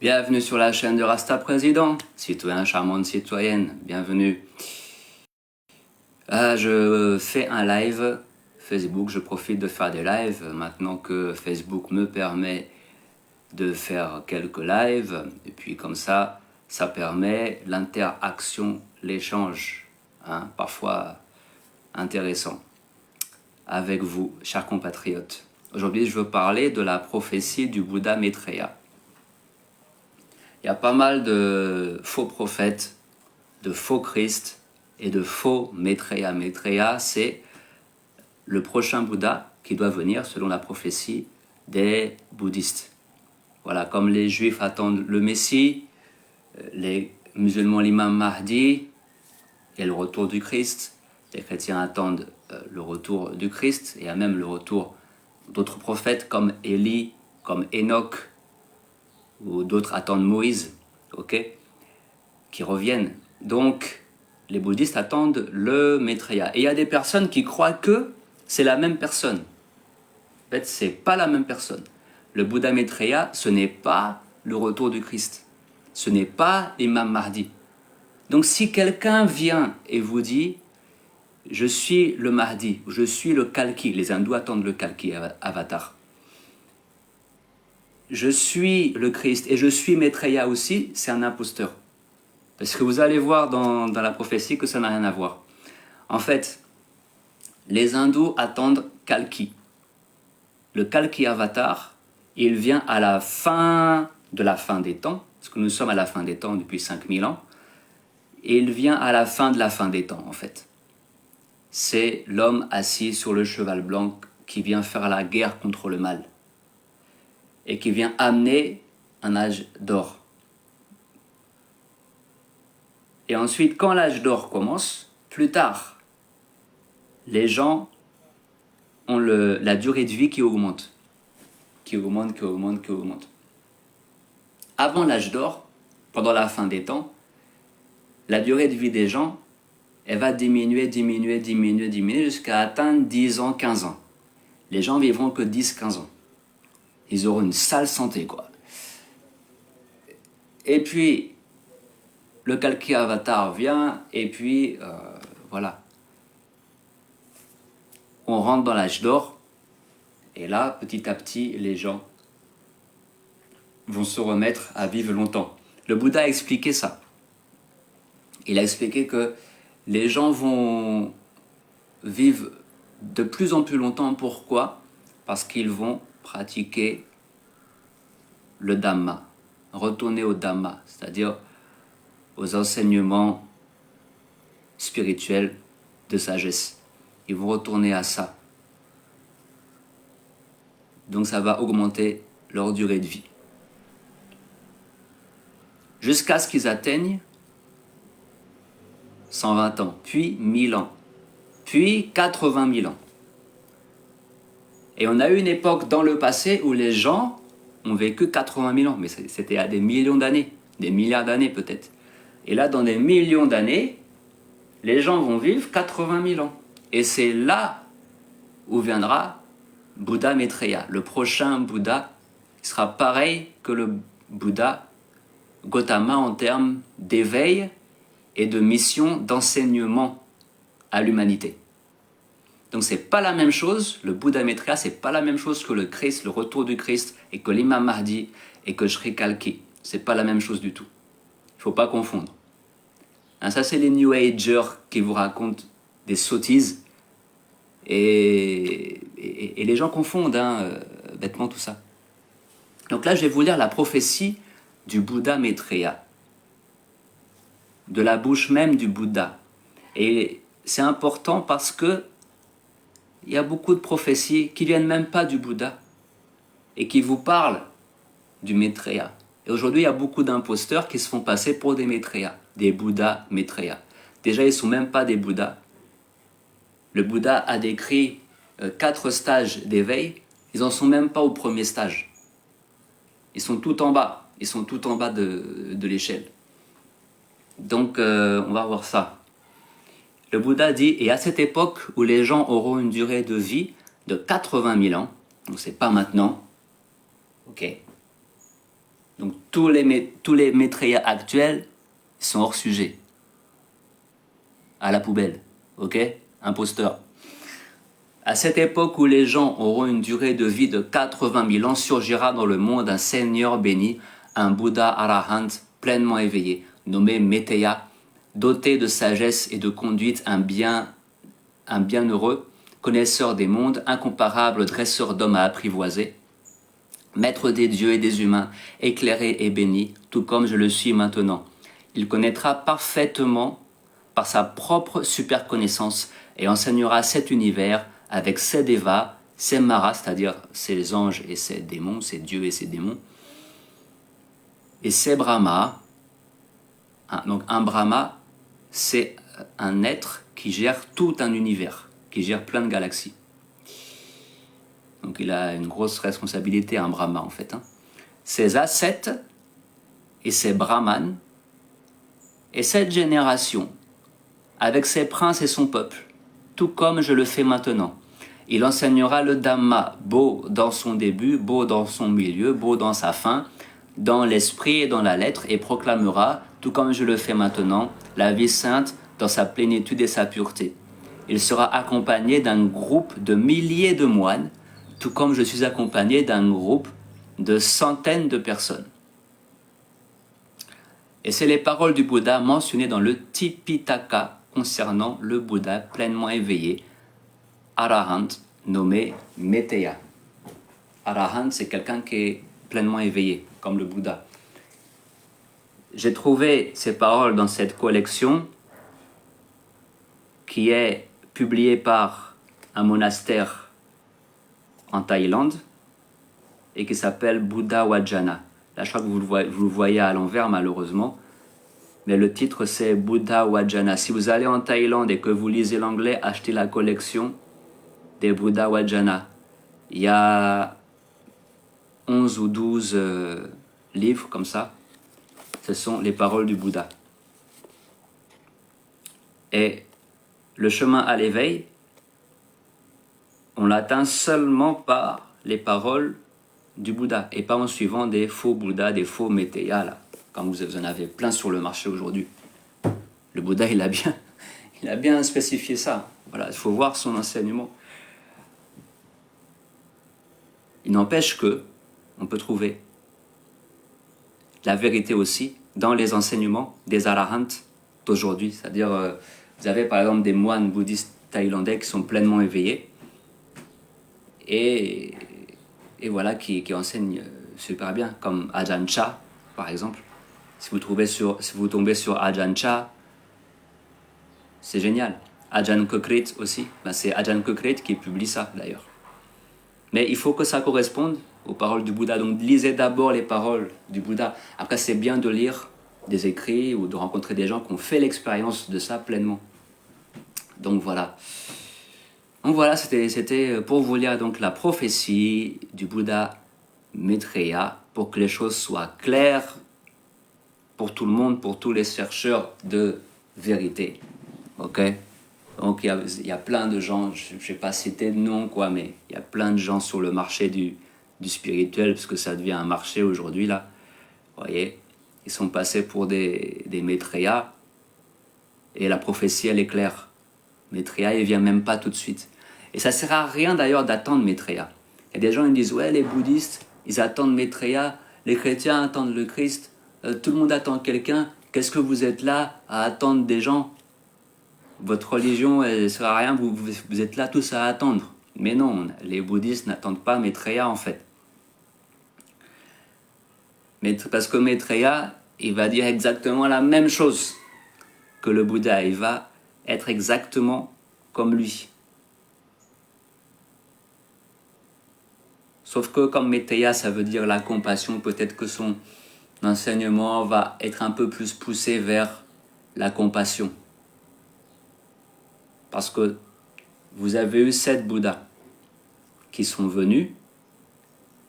Bienvenue sur la chaîne de Rasta Président, citoyen, charmante citoyenne, bienvenue. Je fais un live Facebook, je profite de faire des lives maintenant que Facebook me permet de faire quelques lives. Et puis comme ça permet l'interaction, l'échange, parfois intéressant, avec vous, chers compatriotes. Aujourd'hui, je veux parler de la prophétie du Bouddha Maitreya. Il y a pas mal de faux prophètes, de faux Christ et de faux Maitreya. Maitreya, c'est le prochain Bouddha qui doit venir selon la prophétie des bouddhistes. Voilà, comme les juifs attendent le Messie, les musulmans l'imam Mahdi et le retour du Christ, les chrétiens attendent le retour du Christ, et il y a même le retour d'autres prophètes comme Élie, comme Enoch, ou d'autres attendent Moïse, qui reviennent. Donc, les bouddhistes attendent le Maitreya. Et il y a des personnes qui croient que c'est la même personne. En fait, c'est pas la même personne. Le Bouddha Maitreya, ce n'est pas le retour du Christ. Ce n'est pas l'imam Mahdi. Donc, si quelqu'un vient et vous dit « Je suis le Mahdi » ou « Je suis le Kalki », les hindous attendent le Kalki, avatar. Je suis le Christ et je suis Maitreya aussi, c'est un imposteur. Parce que vous allez voir dans la prophétie que ça n'a rien à voir. En fait, les hindous attendent Kalki. Le Kalki avatar, il vient à la fin de la fin des temps, parce que nous sommes à la fin des temps depuis 5000 ans, et il vient à la fin de la fin des temps en fait. C'est l'homme assis sur le cheval blanc qui vient faire la guerre contre le mal et qui vient amener un âge d'or. Et ensuite, quand l'âge d'or commence, plus tard, les gens ont la durée de vie qui augmente. Qui augmente. Avant l'âge d'or, pendant la fin des temps, la durée de vie des gens, elle va diminuer jusqu'à atteindre 10 ans, 15 ans. Les gens vivront que 10-15 ans. Ils auront une sale santé, quoi. Et puis, le Kalki Avatar vient, et puis, voilà. On rentre dans l'âge d'or, et là, petit à petit, les gens vont se remettre à vivre longtemps. Le Bouddha a expliqué ça. Il a expliqué que les gens vont vivre de plus en plus longtemps. Pourquoi? Parce qu'ils vont pratiquer le Dhamma, retourner au Dhamma, c'est-à-dire aux enseignements spirituels de sagesse. Ils vont retourner à ça. Donc ça va augmenter leur durée de vie. Jusqu'à ce qu'ils atteignent 120 ans, puis 1000 ans, puis 80 000 ans. Et on a eu une époque dans le passé où les gens ont vécu 80 000 ans, mais c'était à des millions d'années, des milliards d'années peut-être. Et là, dans des millions d'années, les gens vont vivre 80 000 ans. Et c'est là où viendra Bouddha Maitreya, le prochain Bouddha, qui sera pareil que le Bouddha Gautama en termes d'éveil et de mission d'enseignement à l'humanité. Donc c'est pas la même chose, le Bouddha Maitreya, c'est pas la même chose que le Christ, le retour du Christ, et que l'imam Mahdi, et que Sri Kalki. C'est pas la même chose du tout. Il faut pas confondre. Ça c'est les New Agers qui vous racontent des sottises, et les gens confondent bêtement tout ça. Donc là je vais vous lire la prophétie du Bouddha Maitreya, de la bouche même du Bouddha. Et c'est important parce que il y a beaucoup de prophéties qui viennent même pas du Bouddha et qui vous parlent du Maitreya. Et aujourd'hui, il y a beaucoup d'imposteurs qui se font passer pour des Maitreya, des Bouddhas Maitreya. Déjà, ils sont même pas des Bouddhas. Le Bouddha a décrit 4 stages d'éveil. Ils en sont même pas au premier stage. Ils sont tout en bas. Ils sont tout en bas de l'échelle. Donc, on va voir ça. Le Bouddha dit, et à cette époque où les gens auront une durée de vie de 80 000 ans, donc c'est pas maintenant, ok. Donc tous les Maitreya actuels sont hors sujet. À la poubelle, ok? Imposteur. À cette époque où les gens auront une durée de vie de 80 000 ans, surgira dans le monde un Seigneur béni, un Bouddha Arahant pleinement éveillé, nommé Maitreya, doté de sagesse et de conduite, un bienheureux, connaisseur des mondes, incomparable dresseur d'hommes à apprivoiser, maître des dieux et des humains, éclairé et béni, tout comme je le suis maintenant. Il connaîtra parfaitement par sa propre super connaissance et enseignera cet univers avec ses devas, ses maras, c'est-à-dire ses anges et ses démons, ses dieux et ses démons, et ses brahmas. Donc un brahma, c'est un être qui gère tout un univers, qui gère plein de galaxies. Donc il a une grosse responsabilité, un brahma en fait. Ses ascètes et ses brahmanes, et cette génération, avec ses princes et son peuple, tout comme je le fais maintenant. Il enseignera le Dhamma, beau dans son début, beau dans son milieu, beau dans sa fin, dans l'esprit et dans la lettre, et proclamera, tout comme je le fais maintenant, la vie sainte dans sa plénitude et sa pureté. Il sera accompagné d'un groupe de milliers de moines, tout comme je suis accompagné d'un groupe de centaines de personnes. Et c'est les paroles du Bouddha mentionnées dans le Tipitaka concernant le Bouddha pleinement éveillé, Arahant, nommé Maitreya. Arahant, c'est quelqu'un qui est pleinement éveillé, comme le Bouddha. J'ai trouvé ces paroles dans cette collection qui est publiée par un monastère en Thaïlande et qui s'appelle Buddha Vajjana. Là, je crois que vous le voyez à l'envers, malheureusement. Mais le titre, c'est Buddha Vajjana. Si vous allez en Thaïlande et que vous lisez l'anglais, achetez la collection des Buddha Vajjana. Il y a 11 ou 12 livres comme ça. Ce sont les paroles du Bouddha. Et le chemin à l'éveil, on l'atteint seulement par les paroles du Bouddha et pas en suivant des faux Bouddhas, des faux Maitreya, là, comme vous en avez plein sur le marché aujourd'hui. Le Bouddha, il a bien spécifié ça. Voilà, il faut voir son enseignement. Il n'empêche que on peut trouver la vérité aussi dans les enseignements des arahants d'aujourd'hui. C'est-à-dire, vous avez par exemple des moines bouddhistes thaïlandais qui sont pleinement éveillés et voilà, qui enseignent super bien, comme Ajahn Chah, par exemple. Si vous tombez sur Ajahn Chah, c'est génial. Ajahn Kokrit aussi, c'est Ajahn Kokrit qui publie ça d'ailleurs. Mais il faut que ça corresponde aux paroles du Bouddha. Donc lisez d'abord les paroles du Bouddha. Après, c'est bien de lire des écrits ou de rencontrer des gens qui ont fait l'expérience de ça pleinement. Donc voilà. Donc voilà, c'était pour vous lire donc la prophétie du Bouddha Maitreya, pour que les choses soient claires pour tout le monde, pour tous les chercheurs de vérité. Ok? Donc il y a plein de gens, je ne vais pas citer de nom, mais il y a plein de gens sur le marché du spirituel, parce que ça devient un marché aujourd'hui, là. Vous voyez, ils sont passés pour des Maitreya, et la prophétie, elle est claire. Maitreya, il ne vient même pas tout de suite. Et ça ne sert à rien d'ailleurs d'attendre Maitreya. Il y a des gens qui disent, ouais, les bouddhistes, ils attendent Maitreya, les chrétiens attendent le Christ, tout le monde attend quelqu'un, qu'est-ce que vous êtes là à attendre des gens? Votre religion, elle ne sert à rien, vous êtes là tous à attendre. Mais non, les bouddhistes n'attendent pas Maitreya en fait. Parce que Maitreya, il va dire exactement la même chose que le Bouddha. Il va être exactement comme lui. Sauf que comme Maitreya, ça veut dire la compassion, peut-être que son enseignement va être un peu plus poussé vers la compassion. Parce que vous avez eu 7 Bouddhas qui sont venus,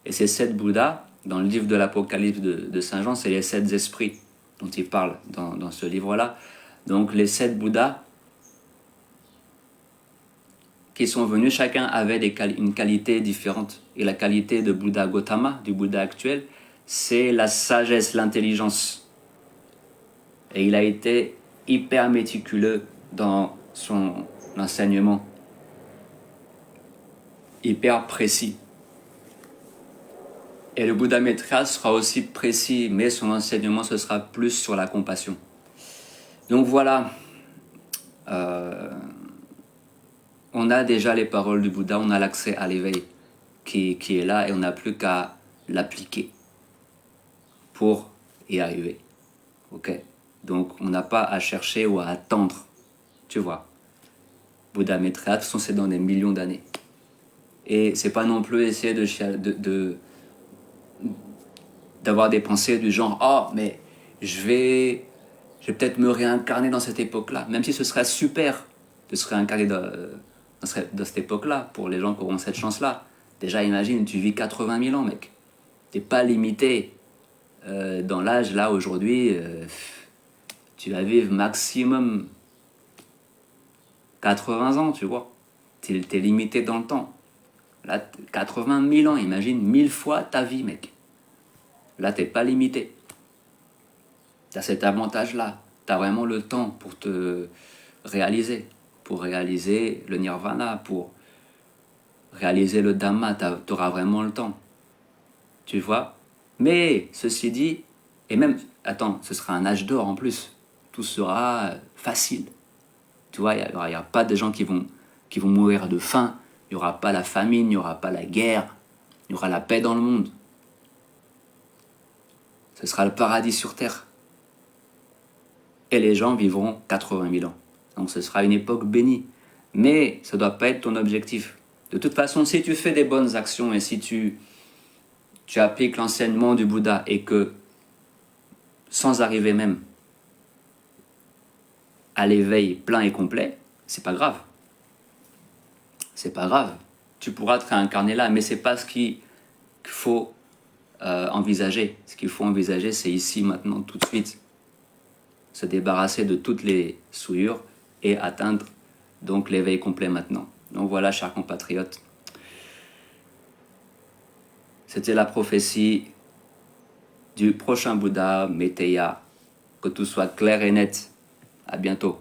et ces 7 Bouddhas, dans le livre de l'Apocalypse de Saint Jean, c'est les 7 esprits dont il parle dans ce livre-là. Donc les 7 Bouddhas qui sont venus, chacun avait une qualité différente. Et la qualité de Bouddha Gautama, du Bouddha actuel, c'est la sagesse, l'intelligence. Et il a été hyper méticuleux dans son enseignement, hyper précis. Et le Bouddha Maitreya sera aussi précis, mais son enseignement, ce sera plus sur la compassion. Donc voilà, on a déjà les paroles du Bouddha, on a l'accès à l'éveil qui est là et on n'a plus qu'à l'appliquer pour y arriver. Ok? Donc on n'a pas à chercher ou à attendre, tu vois. Bouddha Maitreya, de toute façon, c'est dans des millions d'années. Et c'est pas non plus essayer d'avoir des pensées du genre « Oh, mais je vais peut-être me réincarner dans cette époque-là. » Même si ce serait super de se réincarner dans cette époque-là, pour les gens qui auront cette chance-là. Déjà, imagine, tu vis 80 000 ans, mec. T'es pas limité dans l'âge, là, aujourd'hui. Tu vas vivre maximum 80 ans, tu vois. T'es limité dans le temps. Là, 80 000 ans, imagine 1000 fois ta vie, mec. Là, t'es pas limité. T'as cet avantage-là. T'as vraiment le temps pour te réaliser. Pour réaliser le nirvana, pour réaliser le dhamma. T'auras vraiment le temps. Tu vois? Mais, ceci dit, et même, attends, ce sera un âge d'or en plus. Tout sera facile. Tu vois, il n'y aura pas de gens qui vont mourir de faim. Il n'y aura pas la famine, il n'y aura pas la guerre. Il y aura la paix dans le monde. Ce sera le paradis sur terre. Et les gens vivront 80 000 ans. Donc ce sera une époque bénie. Mais ça ne doit pas être ton objectif. De toute façon, si tu fais des bonnes actions et si tu appliques l'enseignement du Bouddha et que, sans arriver même à l'éveil plein et complet, c'est pas grave. C'est pas grave. Tu pourras te réincarner là, mais c'est pas ce qu'il faut envisager. Ce qu'il faut envisager, c'est ici, maintenant, tout de suite. Se débarrasser de toutes les souillures et atteindre donc l'éveil complet maintenant. Donc voilà, chers compatriotes. C'était la prophétie du prochain Bouddha, Maitreya. Que tout soit clair et net. À bientôt.